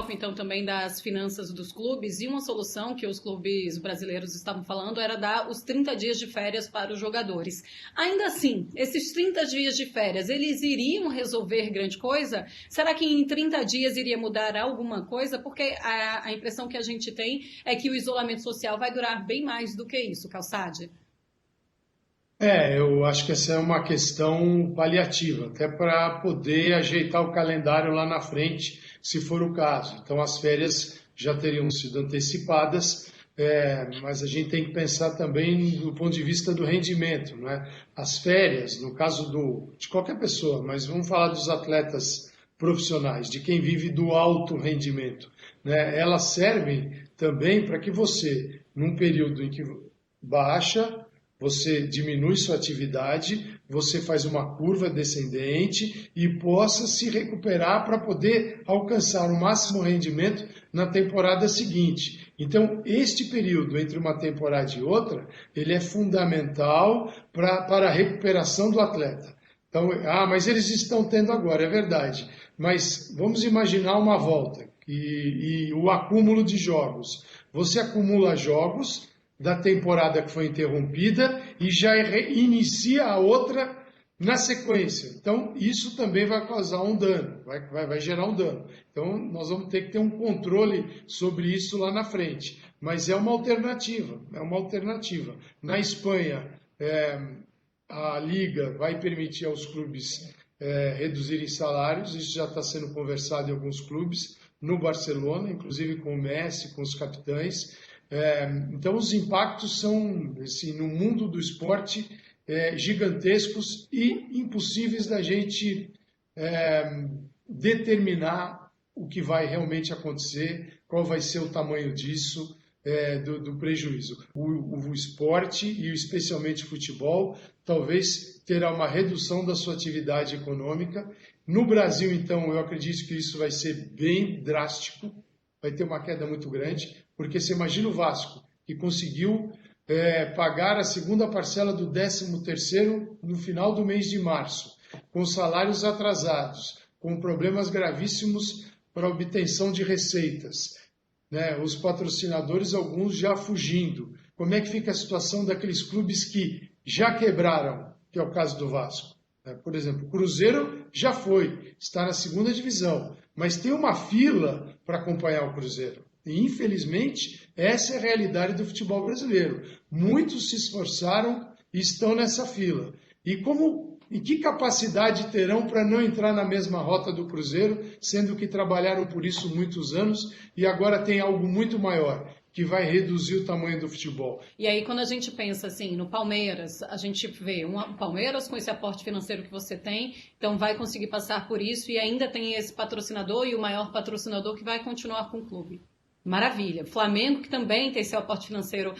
foco, então, também das finanças dos clubes, e uma solução que os clubes brasileiros estavam falando era dar os 30 dias de férias para os jogadores. Ainda assim, esses 30 dias de férias, eles iriam resolver grande coisa? Será que em 30 dias iria mudar alguma coisa? Porque a impressão que a gente tem é que o isolamento social vai durar bem mais do que isso, Calçade. Eu acho que essa é uma questão paliativa, até para poder ajeitar o calendário lá na frente, se for o caso. Então, as férias já teriam sido antecipadas, mas a gente tem que pensar também do ponto de vista do rendimento, não é? As férias, no caso de qualquer pessoa, mas vamos falar dos atletas profissionais, de quem vive do alto rendimento, né? Elas servem também para que você, num período em que baixa, você diminui sua atividade, você faz uma curva descendente e possa se recuperar para poder alcançar o máximo rendimento na temporada seguinte. Então, este período entre uma temporada e outra, ele é fundamental para a recuperação do atleta. Então, mas eles estão tendo agora, é verdade. Mas vamos imaginar uma volta e o acúmulo de jogos. Você acumula jogos da temporada que foi interrompida e já inicia a outra na sequência. Então, isso também vai causar um dano, vai gerar um dano. Então, nós vamos ter que ter um controle sobre isso lá na frente. Mas é uma alternativa, é uma alternativa. Na Espanha, a Liga vai permitir aos clubes reduzirem salários, isso já está sendo conversado em alguns clubes, no Barcelona, inclusive com o Messi, com os capitães. Então, os impactos são, assim, no mundo do esporte, gigantescos e impossíveis da gente determinar o que vai realmente acontecer, qual vai ser o tamanho disso, do prejuízo. O esporte, e especialmente o futebol, talvez terá uma redução da sua atividade econômica. No Brasil, então, eu acredito que isso vai ser bem drástico, vai ter uma queda muito grande, porque você imagina o Vasco, que conseguiu pagar a segunda parcela do 13º no final do mês de março, com salários atrasados, com problemas gravíssimos para obtenção de receitas, né? Os patrocinadores, alguns já fugindo. Como é que fica a situação daqueles clubes que já quebraram, que é o caso do Vasco? Por exemplo, o Cruzeiro já foi, está na segunda divisão, mas tem uma fila para acompanhar o Cruzeiro. E, infelizmente, essa é a realidade do futebol brasileiro. Muitos se esforçaram e estão nessa fila. E que capacidade terão para não entrar na mesma rota do Cruzeiro, sendo que trabalharam por isso muitos anos e agora tem algo muito maior, que vai reduzir o tamanho do futebol. E aí, quando a gente pensa assim no Palmeiras, a gente vê um Palmeiras com esse aporte financeiro que você tem, então vai conseguir passar por isso e ainda tem esse patrocinador e o maior patrocinador que vai continuar com o clube. Maravilha. Flamengo, que também tem seu aporte financeiro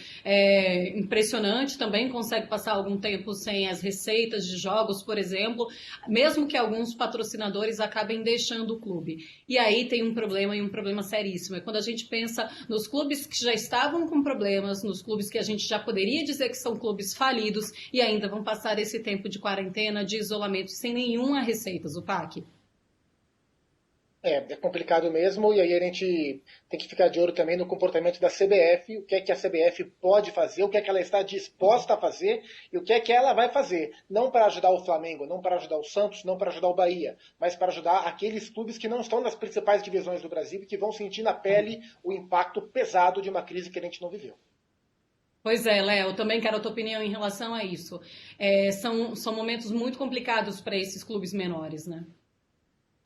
impressionante, também consegue passar algum tempo sem as receitas de jogos, por exemplo, mesmo que alguns patrocinadores acabem deixando o clube. E aí tem um problema, e um problema seríssimo. É quando a gente pensa nos clubes que já estavam com problemas, nos clubes que a gente já poderia dizer que são clubes falidos e ainda vão passar esse tempo de quarentena, de isolamento, sem nenhuma receita, Zupac. É complicado mesmo, e aí a gente tem que ficar de olho também no comportamento da CBF, o que é que a CBF pode fazer, o que é que ela está disposta a fazer e o que é que ela vai fazer. Não para ajudar o Flamengo, não para ajudar o Santos, não para ajudar o Bahia, mas para ajudar aqueles clubes que não estão nas principais divisões do Brasil e que vão sentir na pele o impacto pesado de uma crise que a gente não viveu. Pois é, Léo, eu também quero a tua opinião em relação a isso. São momentos muito complicados para esses clubes menores, né?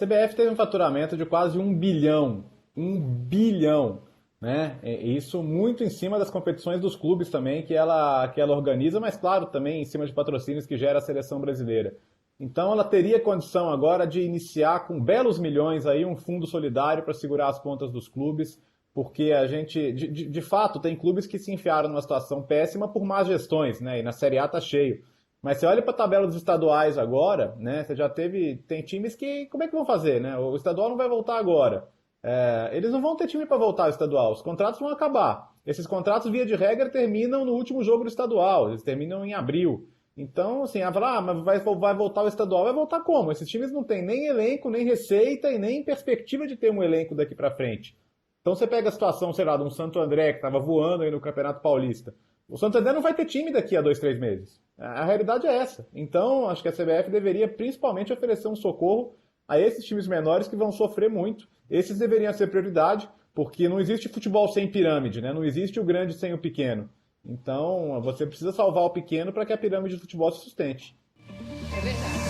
A CBF teve um faturamento de quase 1 bilhão, 1 bilhão, né? Isso muito em cima das competições dos clubes também que ela organiza, mas claro, também em cima de patrocínios que gera a seleção brasileira. Então ela teria condição agora de iniciar com belos milhões aí um fundo solidário para segurar as contas dos clubes, porque a gente, de fato, tem clubes que se enfiaram numa situação péssima por más gestões, né? E na Série A tá cheio. Mas você olha para a tabela dos estaduais agora, né? Você já tem times que, como é que vão fazer, né? O estadual não vai voltar agora. Eles não vão ter time para voltar ao estadual, os contratos vão acabar. Esses contratos, via de regra, terminam no último jogo do estadual, eles terminam em abril. Então, assim, mas vai voltar o estadual. Vai voltar como? Esses times não têm nem elenco, nem receita e nem perspectiva de ter um elenco daqui para frente. Então você pega a situação, sei lá, de um Santo André que estava voando aí no Campeonato Paulista. O Santo André não vai ter time daqui a 2, 3 meses. A realidade é essa. Então, acho que a CBF deveria principalmente oferecer um socorro a esses times menores que vão sofrer muito. Esses deveriam ser prioridade, porque não existe futebol sem pirâmide, né? Não existe o grande sem o pequeno. Então, você precisa salvar o pequeno para que a pirâmide do futebol se sustente. É verdade.